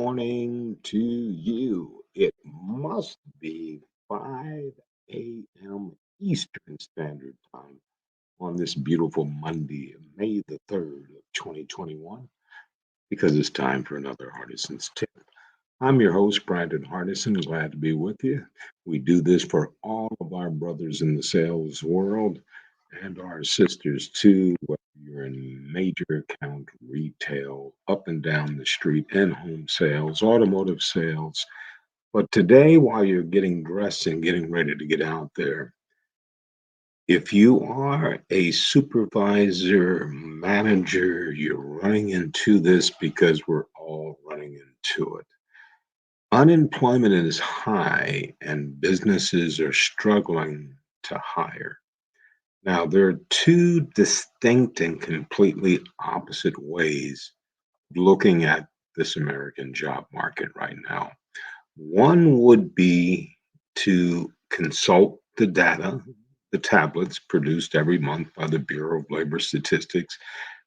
morning to you. It must be 5 a.m. Eastern Standard Time on this beautiful Monday, May the 3rd of 2021, because it's time for another Hardison's Tip. I'm your host, Brandon Hardison. Glad to be with you. We do this for all of our brothers in the sales world and our sisters too, whether you're in major account retail, up and down the street, in home sales, automotive sales. But today, while you're getting dressed and getting ready to get out there, if you are a supervisor, manager, you're running into this because we're all running into it. Unemployment is high and businesses are struggling to hire. Now, there are two distinct and completely opposite ways of looking at this American job market right now. One would be to consult the data, the tablets produced every month by the Bureau of Labor Statistics,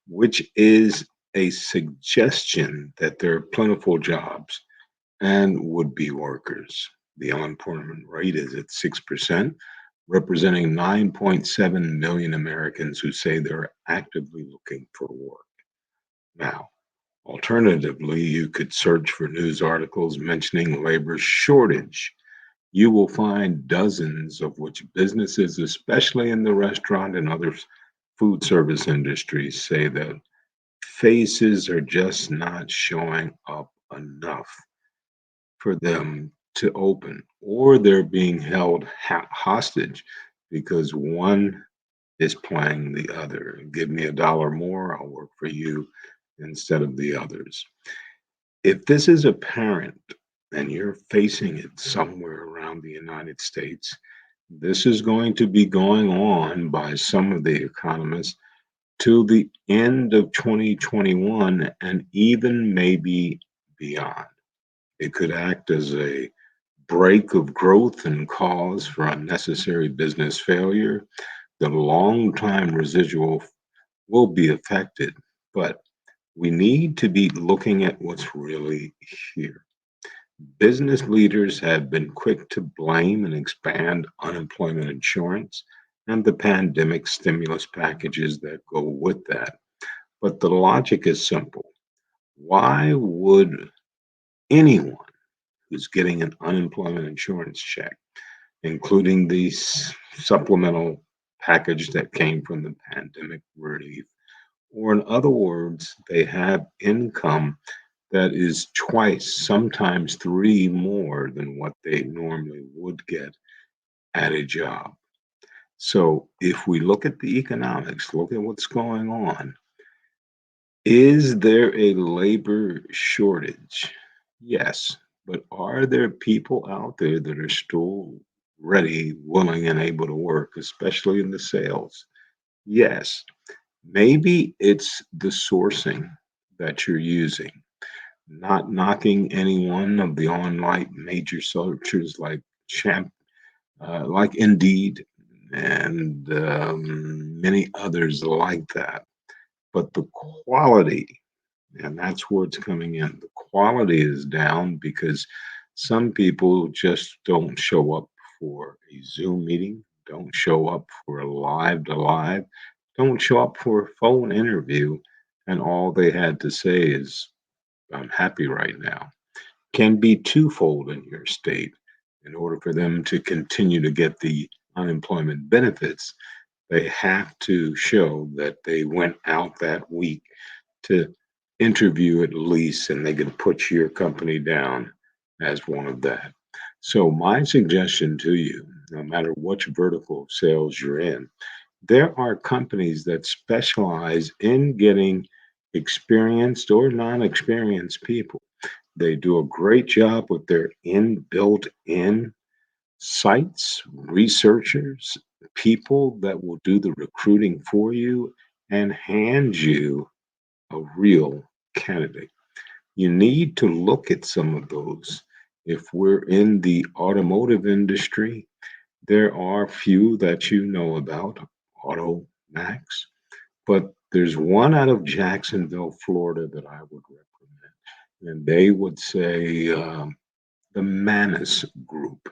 which is a suggestion that there are plentiful jobs and would be workers. The unemployment rate is at 6%, representing 9.7 million Americans who say they're actively looking for work. Now, alternatively, you could search for news articles mentioning labor shortage. You will find dozens of which businesses, especially in the restaurant and other food service industries, say that faces are just not showing up enough for them to open, or they're being held hostage because one is playing the other. Give me a dollar more, I'll work for you instead of the others. If this is apparent and you're facing it somewhere around the United States, this is going to be going on by some of the economists till the end of 2021 and even maybe beyond. It could act as a break of growth and cause for unnecessary business failure. The long time residual will be affected, but we need to be looking at what's really here. Business leaders have been quick to blame and expand unemployment insurance and the pandemic stimulus packages that go with that. But the logic is simple. Why would anyone who's getting an unemployment insurance check, including the supplemental package that came from the pandemic relief, or in other words, they have income that is twice, sometimes three more than what they normally would get at a job. So if we look at the economics, look at what's going on, is there a labor shortage? Yes, but are there people out there that are still ready, willing, and able to work, especially in the sales? Yes. Maybe it's the sourcing that you're using, not knocking any one of the online major searchers like like Indeed and many others like that. But the quality, and that's where it's coming in. The quality is down because some people just don't show up for a Zoom meeting, don't show up for a live to live, don't show up for a phone interview, and all they had to say is, I'm happy right now. Can be twofold in your state. In order for them to continue to get the unemployment benefits, they have to show that they went out that week to interview at least, and they can put your company down as one of that. So, my suggestion to you, no matter which vertical of sales you're in, there are companies that specialize in getting experienced or non experienced people. They do a great job with their built in sites, researchers, people that will do the recruiting for you and hand you a real candidate. You need to look at some of those. If we're in the automotive industry, there are few that you know about, Auto Max, but there's one out of Jacksonville, Florida that I would recommend. and they would say the Manus Group.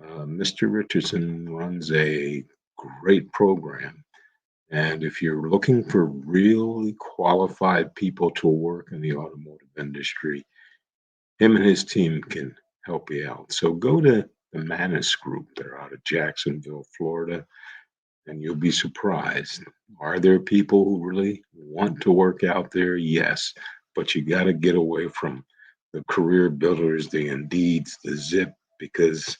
Mr. Richardson runs a great program. And if you're looking for really qualified people to work in the automotive industry, him and his team can help you out. So go to the Manus Group. They're out of Jacksonville, Florida, and you'll be surprised. Are there people who really want to work out there? Yes, but you got to get away from the career builders, the Indeeds, the Zip, because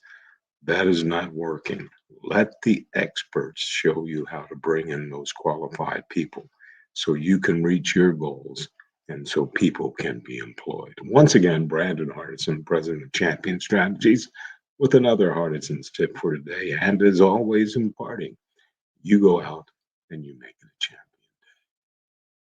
that is not working. Let the experts show you how to bring in those qualified people so you can reach your goals and so people can be employed. Once again, Brandon Hardison, President of Champion Strategies, with another Hardison's tip for today. And as always, in parting, you go out and you make